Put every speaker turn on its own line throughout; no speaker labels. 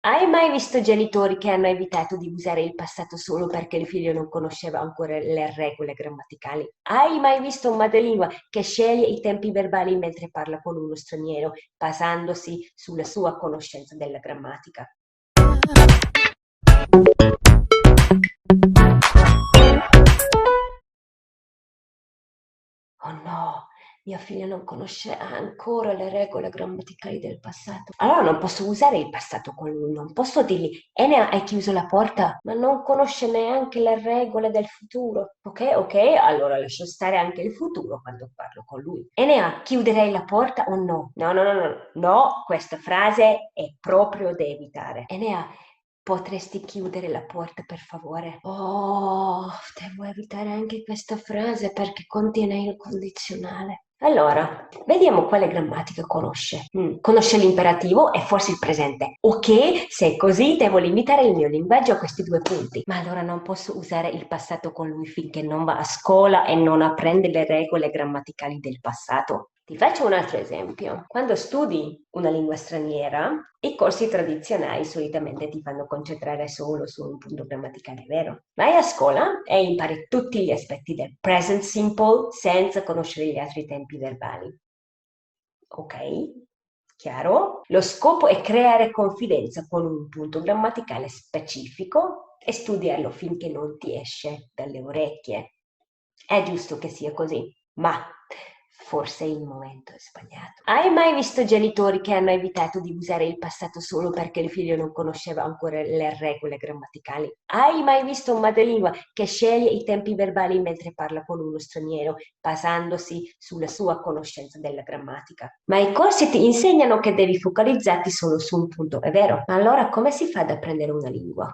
Hai mai visto genitori che hanno evitato di usare il passato solo perché il figlio non conosceva ancora le regole grammaticali? Hai mai visto un madrelingua che sceglie i tempi verbali mentre parla con uno straniero, basandosi sulla sua conoscenza della grammatica? Oh no, mio figlio non conosce ancora le regole grammaticali del passato. Allora non posso usare il passato con lui, non posso dirgli, Enea, hai chiuso la porta, ma non conosce neanche le regole del futuro. Ok, ok, allora lascio stare anche il futuro quando parlo con lui. Enea, chiuderei la porta o no? No, no, no, no, no, questa frase è proprio da evitare. Enea, potresti chiudere la porta per favore? Oh, devo evitare anche questa frase perché contiene il condizionale. Allora, vediamo quale grammatica conosce. Conosce l'imperativo e forse il presente. Ok, se è così devo limitare il mio linguaggio a questi due punti. Ma allora non posso usare il passato con lui finché non va a scuola e non apprende le regole grammaticali del passato. Ti faccio un altro esempio. Quando studi una lingua straniera, i corsi tradizionali solitamente ti fanno concentrare solo su un punto grammaticale, vero? Vai a scuola e impari tutti gli aspetti del present simple senza conoscere gli altri tempi verbali. Ok? Chiaro? Lo scopo è creare confidenza con un punto grammaticale specifico e studiarlo finché non ti esce dalle orecchie. È giusto che sia così, ma forse il momento è sbagliato. Hai mai visto genitori che hanno evitato di usare il passato solo perché il figlio non conosceva ancora le regole grammaticali? Hai mai visto un madrelingua che sceglie i tempi verbali mentre parla con uno straniero, basandosi sulla sua conoscenza della grammatica? Ma i corsi ti insegnano che devi focalizzarti solo su un punto, è vero? Ma allora come si fa ad apprendere una lingua?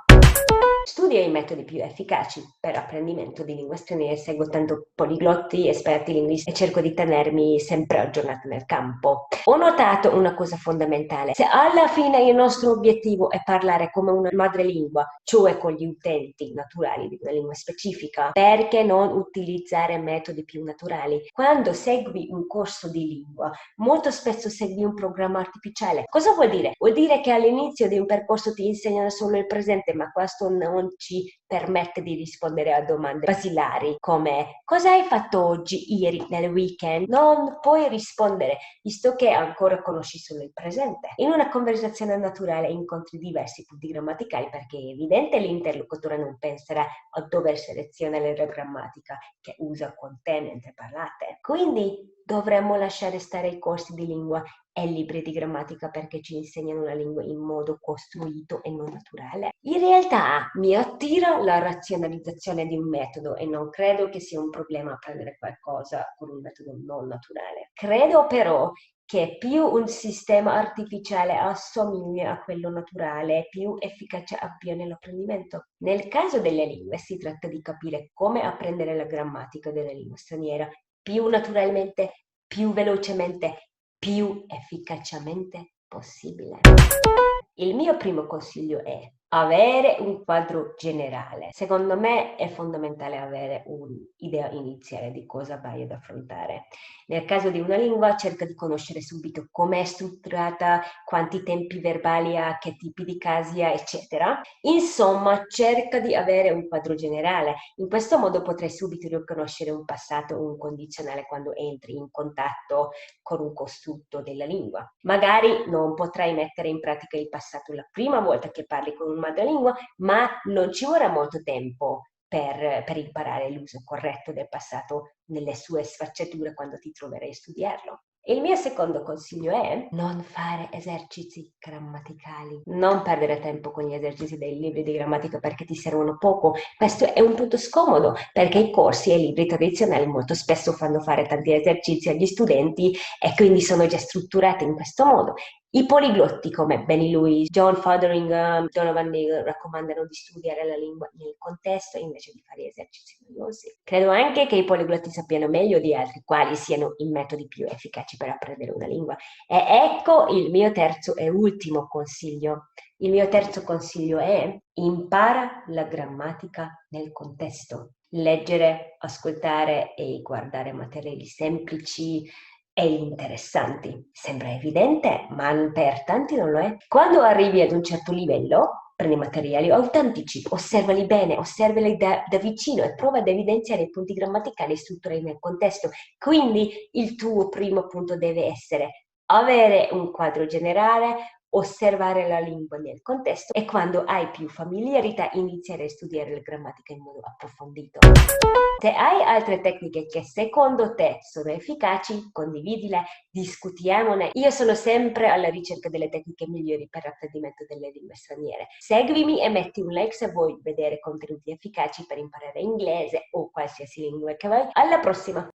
Studia i metodi più efficaci per apprendimento di lingue straniere, seguo tanto poliglotti, esperti linguisti e cerco di tenermi sempre aggiornata nel campo. Ho notato una cosa fondamentale: se alla fine il nostro obiettivo è parlare come una madrelingua, cioè con gli utenti naturali di una lingua specifica, perché non utilizzare metodi più naturali? Quando segui un corso di lingua, molto spesso segui un programma artificiale. Cosa vuol dire? Vuol dire che all'inizio di un percorso ti insegnano solo il presente, ma questo non ci permette di rispondere a domande basilari come cosa hai fatto oggi, ieri, nel weekend? Non puoi rispondere, visto che ancora conosci solo il presente. In una conversazione naturale incontri diversi punti grammaticali perché è evidente l'interlocutore non penserà a dover selezionare la grammatica che usa con te mentre parlate. Quindi dovremmo lasciare stare i corsi di lingua e libri di grammatica perché ci insegnano la lingua in modo costruito e non naturale. In realtà mi attira la razionalizzazione di un metodo e non credo che sia un problema apprendere qualcosa con un metodo non naturale. Credo però che più un sistema artificiale assomiglia a quello naturale, più efficacia abbia nell'apprendimento. Nel caso delle lingue si tratta di capire come apprendere la grammatica della lingua straniera più naturalmente, più velocemente, più efficacemente possibile. Il mio primo consiglio è avere un quadro generale. Secondo me è fondamentale avere un'idea iniziale di cosa vai ad affrontare. Nel caso di una lingua, cerca di conoscere subito come è strutturata, quanti tempi verbali ha, che tipi di casi ha, eccetera. Insomma, cerca di avere un quadro generale. In questo modo potrai subito riconoscere un passato o un condizionale quando entri in contatto con un costrutto della lingua. Magari non potrai mettere in pratica il passato la prima volta che parli con un madrelingua, ma non ci vorrà molto tempo per imparare l'uso corretto del passato nelle sue sfaccettature quando ti troverai a studiarlo. Il mio secondo consiglio è non fare esercizi grammaticali. Non perdere tempo con gli esercizi dei libri di grammatica perché ti servono poco. Questo è un punto scomodo perché i corsi e i libri tradizionali molto spesso fanno fare tanti esercizi agli studenti e quindi sono già strutturati in questo modo. I poliglotti come Benny Lewis, John Fotheringham, Donovan Neal raccomandano di studiare la lingua nel contesto invece di fare esercizi noiosi. Credo anche che i poliglotti sappiano meglio di altri quali siano i metodi più efficaci per apprendere una lingua. E ecco il mio terzo e ultimo consiglio. Il mio terzo consiglio è impara la grammatica nel contesto. Leggere, ascoltare e guardare materiali semplici e interessanti. Sembra evidente, ma per tanti non lo è. Quando arrivi ad un certo livello, prendi materiali autentici, osservali bene, osservali da vicino e prova ad evidenziare i punti grammaticali e strutturali nel contesto. Quindi il tuo primo punto deve essere avere un quadro generale, osservare la lingua nel contesto e quando hai più familiarità iniziare a studiare la grammatica in modo approfondito. Se hai altre tecniche che secondo te sono efficaci, condividile, discutiamone. Io sono sempre alla ricerca delle tecniche migliori per l'apprendimento delle lingue straniere. Seguimi e metti un like se vuoi vedere contenuti efficaci per imparare inglese o qualsiasi lingua che vuoi. Alla prossima!